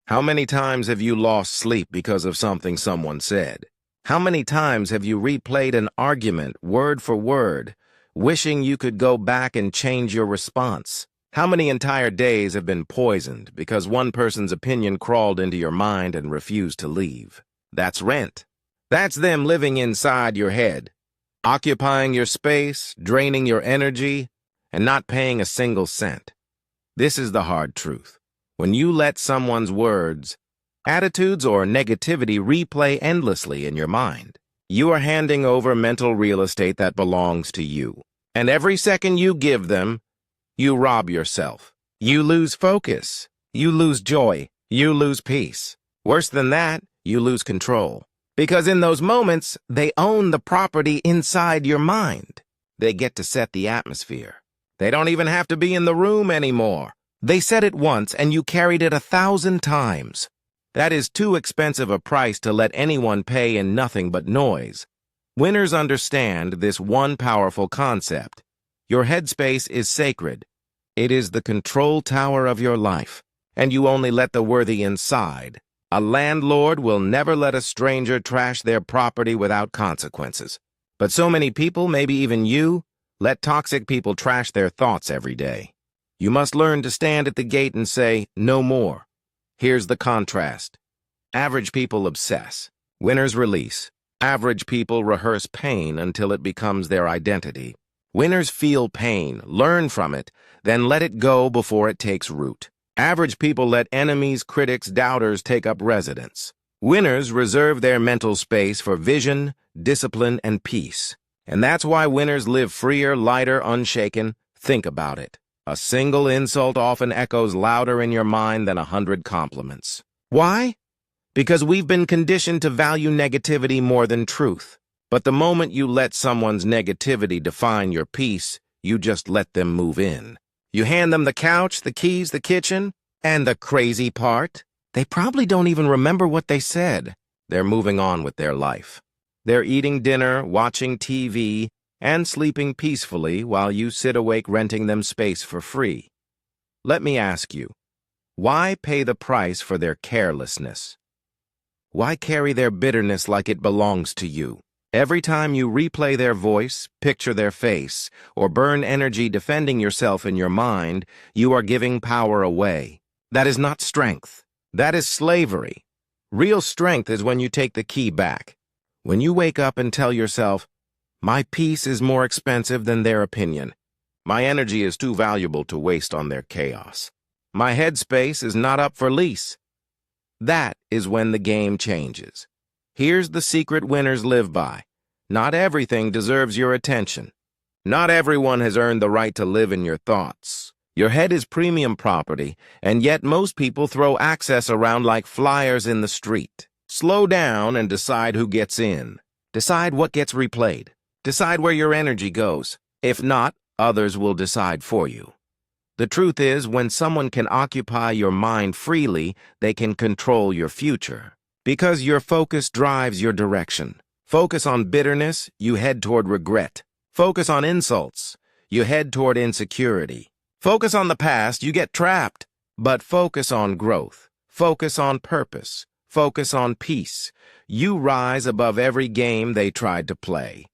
How many times have you lost sleep because of something someone said? How many times have you replayed an argument word for word, wishing you could go back and change your response? How many entire days have been poisoned because one person's opinion crawled into your mind and refused to leave? That's rent. That's them living inside your head, occupying your space, draining your energy, and not paying a single cent. This is the hard truth. When you let someone's words, attitudes, or negativity replay endlessly in your mind, you are handing over mental real estate that belongs to you. And every second you give them, you rob yourself. You lose focus. You lose joy. You lose peace. Worse than that, you lose control. Because in those moments, they own the property inside your mind. They get to set the atmosphere. They don't even have to be in the room anymore. They said it once and you carried it 1,000 times. That is too expensive a price to let anyone pay in nothing but noise. Winners understand this one powerful concept. Your headspace is sacred. It is the control tower of your life, and you only let the worthy inside. A landlord will never let a stranger trash their property without consequences. But so many people, maybe even you, let toxic people trash their thoughts every day. You must learn to stand at the gate and say, no more. Here's the contrast. Average people obsess. Winners release. Average people rehearse pain until it becomes their identity. Winners feel pain, learn from it, then let it go before it takes root. Average people let enemies, critics, doubters take up residence. Winners reserve their mental space for vision, discipline, and peace. And that's why winners live freer, lighter, unshaken. Think about it. A single insult often echoes louder in your mind than 100 compliments. Why? Because we've been conditioned to value negativity more than truth. But the moment you let someone's negativity define your peace, you just let them move in. You hand them the couch, the keys, the kitchen, and the crazy part, they probably don't even remember what they said. They're moving on with their life. They're eating dinner, watching TV, and sleeping peacefully while you sit awake renting them space for free. Let me ask you, why pay the price for their carelessness? Why carry their bitterness like it belongs to you? Every time you replay their voice, picture their face, or burn energy defending yourself in your mind, you are giving power away. That is not strength. That is slavery. Real strength is when you take the key back. When you wake up and tell yourself, my peace is more expensive than their opinion. My energy is too valuable to waste on their chaos. My headspace is not up for lease. That is when the game changes. Here's the secret winners live by. Not everything deserves your attention. Not everyone has earned the right to live in your thoughts. Your head is premium property, and yet most people throw access around like flyers in the street. Slow down and decide who gets in. Decide what gets replayed. Decide where your energy goes. If not, others will decide for you. The truth is, when someone can occupy your mind freely, they can control your future. Because your focus drives your direction. Focus on bitterness, you head toward regret. Focus on insults, you head toward insecurity. Focus on the past, you get trapped. But focus on growth. Focus on purpose. Focus on peace. You rise above every game they tried to play.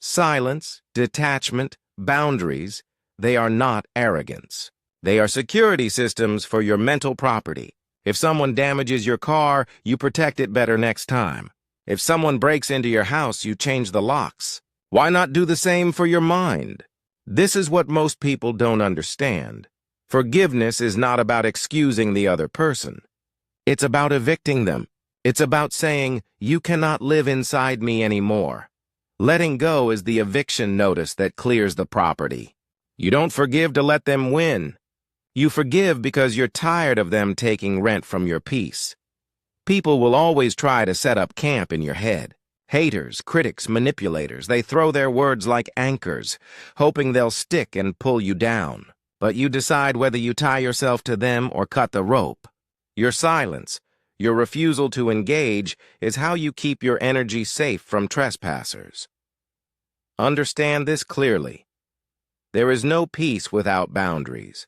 Silence, detachment, boundaries, they are not arrogance. They are security systems for your mental property. If someone damages your car, you protect it better next time. If someone breaks into your house, you change the locks. Why not do the same for your mind? This is what most people don't understand. Forgiveness is not about excusing the other person. It's about evicting them. It's about saying, you cannot live inside me anymore. Letting go is the eviction notice that clears the property. You don't forgive to let them win. You forgive because you're tired of them taking rent from your peace. People will always try to set up camp in your head. Haters, critics, manipulators, they throw their words like anchors, hoping they'll stick and pull you down. But you decide whether you tie yourself to them or cut the rope. Your silence, your refusal to engage, is how you keep your energy safe from trespassers. Understand this clearly. There is no peace without boundaries.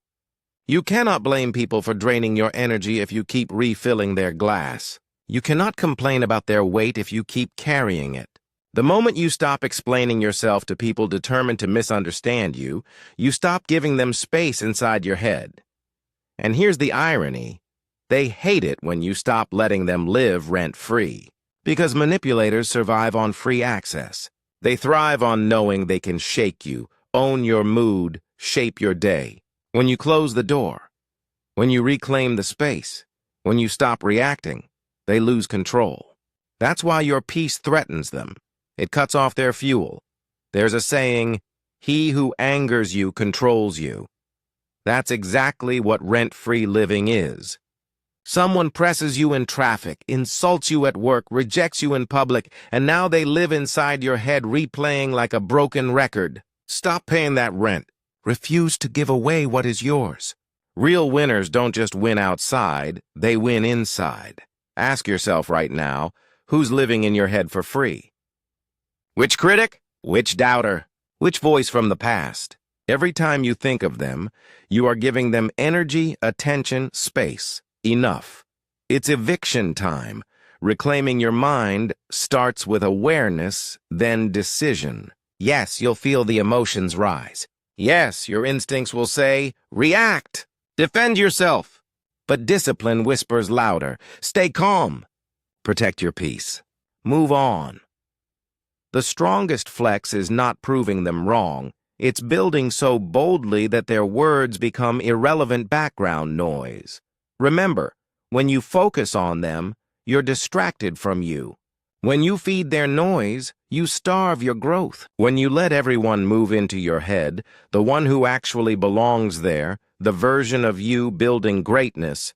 You cannot blame people for draining your energy if you keep refilling their glass. You cannot complain about their weight if you keep carrying it. The moment you stop explaining yourself to people determined to misunderstand you, you stop giving them space inside your head. And here's the irony. They hate it when you stop letting them live rent-free. Because manipulators survive on free access. They thrive on knowing they can shake you, own your mood, shape your day. When you close the door, when you reclaim the space, when you stop reacting, they lose control. That's why your peace threatens them. It cuts off their fuel. There's a saying, "He who angers you controls you." That's exactly what rent-free living is. Someone presses you in traffic, insults you at work, rejects you in public, and now they live inside your head replaying like a broken record. Stop paying that rent. Refuse to give away what is yours. Real winners don't just win outside, they win inside. Ask yourself right now, who's living in your head for free? Which critic? Which doubter? Which voice from the past? Every time you think of them, you are giving them energy, attention, space. Enough. It's eviction time. Reclaiming your mind starts with awareness, then decision. Yes, you'll feel the emotions rise. Yes, your instincts will say, react, defend yourself. But discipline whispers louder. Stay calm. Protect your peace. Move on. The strongest flex is not proving them wrong. It's building so boldly that their words become irrelevant background noise. Remember, when you focus on them, you're distracted from you. When you feed their noise, you starve your growth. When you let everyone move into your head, the one who actually belongs there, the version of you building greatness,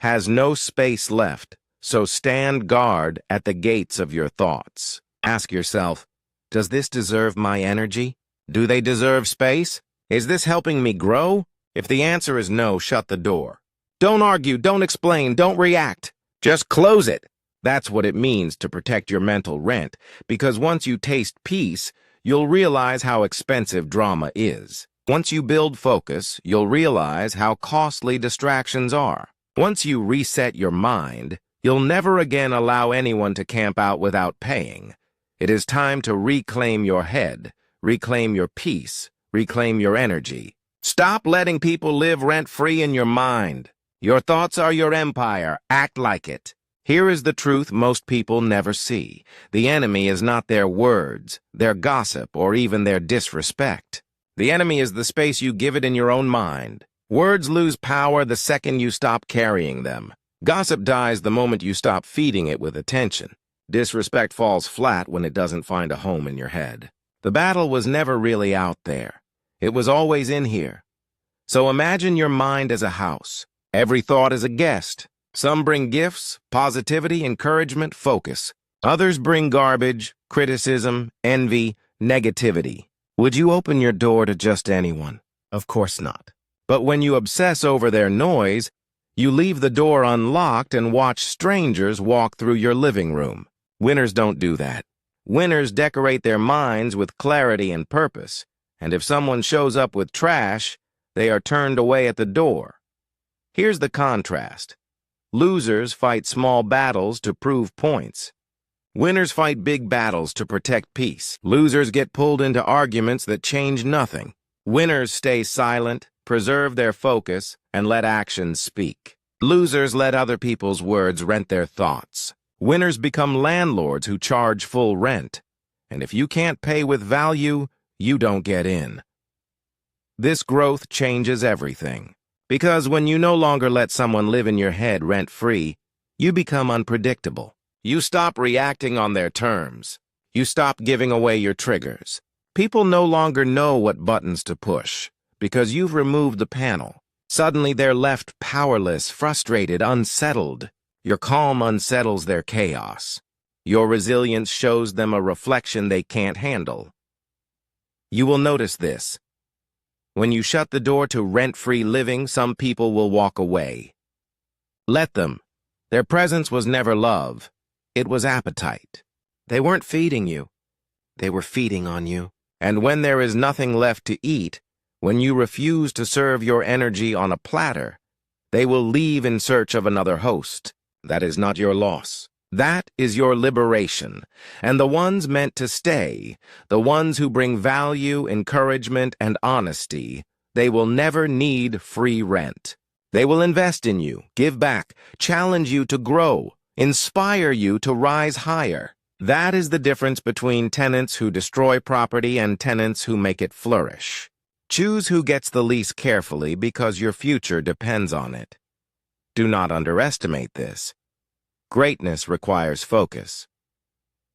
has no space left, so stand guard at the gates of your thoughts. Ask yourself, does this deserve my energy? Do they deserve space? Is this helping me grow? If the answer is no, shut the door. Don't argue, don't explain, don't react. Just close it. That's what it means to protect your mental rent, because once you taste peace, you'll realize how expensive drama is. Once you build focus, you'll realize how costly distractions are. Once you reset your mind, you'll never again allow anyone to camp out without paying. It is time to reclaim your head, reclaim your peace, reclaim your energy. Stop letting people live rent-free in your mind. Your thoughts are your empire. Act like it. Here is the truth most people never see. The enemy is not their words, their gossip, or even their disrespect. The enemy is the space you give it in your own mind. Words lose power the second you stop carrying them. Gossip dies the moment you stop feeding it with attention. Disrespect falls flat when it doesn't find a home in your head. The battle was never really out there. It was always in here. So imagine your mind as a house. Every thought is a guest. Some bring gifts, positivity, encouragement, focus. Others bring garbage, criticism, envy, negativity. Would you open your door to just anyone? Of course not. But when you obsess over their noise, you leave the door unlocked and watch strangers walk through your living room. Winners don't do that. Winners decorate their minds with clarity and purpose. And if someone shows up with trash, they are turned away at the door. Here's the contrast. Losers fight small battles to prove points. Winners fight big battles to protect peace. Losers get pulled into arguments that change nothing. Winners stay silent, preserve their focus, and let actions speak. Losers let other people's words rent their thoughts. Winners become landlords who charge full rent. And if you can't pay with value, you don't get in. This growth changes everything. Because when you no longer let someone live in your head rent-free, you become unpredictable. You stop reacting on their terms. You stop giving away your triggers. People no longer know what buttons to push because you've removed the panel. Suddenly they're left powerless, frustrated, unsettled. Your calm unsettles their chaos. Your resilience shows them a reflection they can't handle. You will notice this. When you shut the door to rent-free living, some people will walk away. Let them. Their presence was never love. It was appetite. They weren't feeding you. They were feeding on you. And when there is nothing left to eat, When you refuse to serve your energy on a platter, they will leave in search of another host. That is not your loss. That is your liberation. And the ones meant to stay, the ones who bring value, encouragement, and honesty, they will never need free rent. They will invest in you, give back, challenge you to grow, inspire you to rise higher. That is the difference between tenants who destroy property and tenants who make it flourish. Choose who gets the lease carefully because your future depends on it. Do not underestimate this. Greatness requires focus.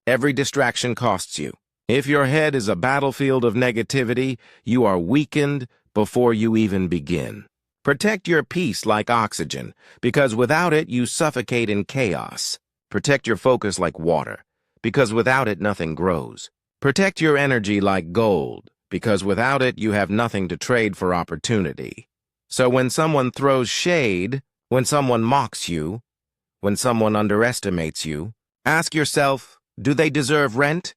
Every distraction costs you. If your head is a battlefield of negativity, you are weakened before you even begin. Protect your peace like oxygen, because without it you suffocate in chaos. Protect your focus like water, because without it nothing grows. Protect your energy like gold, because without it you have nothing to trade for opportunity. So when someone throws shade, when someone mocks you, when someone underestimates you, ask yourself, do they deserve rent?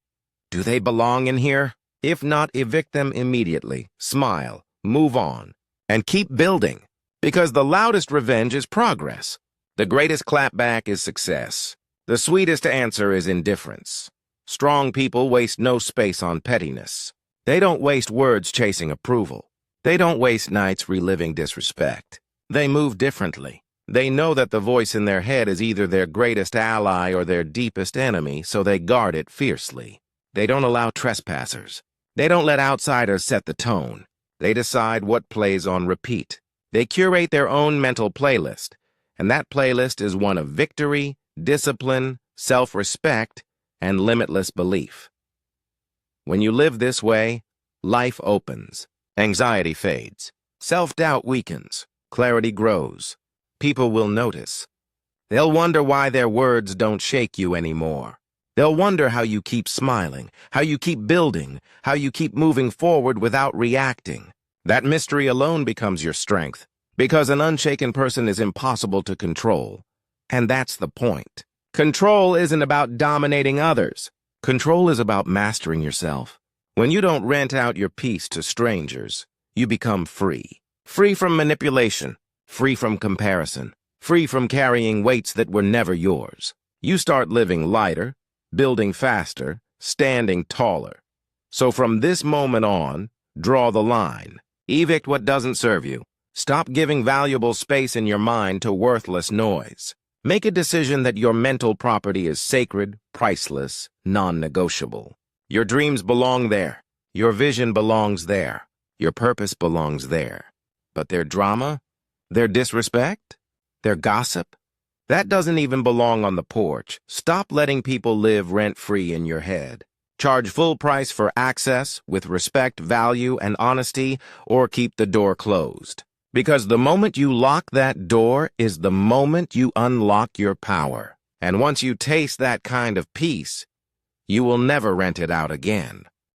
Do they belong in here? If not, evict them immediately. Smile, move on, and keep building, because the loudest revenge is progress. The greatest clapback is success. The sweetest answer is indifference. Strong people waste no space on pettiness. They don't waste words chasing approval. They don't waste nights reliving disrespect. They move differently. They know that the voice in their head is either their greatest ally or their deepest enemy, so they guard it fiercely. They don't allow trespassers. They don't let outsiders set the tone. They decide what plays on repeat. They curate their own mental playlist, and that playlist is one of victory, discipline, self-respect, and limitless belief. When you live this way, life opens, anxiety fades, self-doubt weakens, clarity grows. People will notice. They'll wonder why their words don't shake you anymore. They'll wonder how you keep smiling, how you keep building, how you keep moving forward without reacting. That mystery alone becomes your strength, because an unshaken person is impossible to control. And that's the point. Control isn't about dominating others. Control is about mastering yourself. When you don't rent out your peace to strangers, you become free. Free from manipulation, free from comparison, free from carrying weights that were never yours. You start living lighter, building faster, standing taller. So from this moment on, draw the line. Evict what doesn't serve you. Stop giving valuable space in your mind to worthless noise. Make a decision that your mental property is sacred, priceless, non-negotiable. Your dreams belong there. Your vision belongs there. Your purpose belongs there. But their drama, their disrespect, their gossip, that doesn't even belong on the porch. Stop letting people live rent-free in your head. Charge full price for access with respect, value, and honesty, or keep the door closed. Because the moment you lock that door is the moment you unlock your power. And once you taste that kind of peace, you will never rent it out again.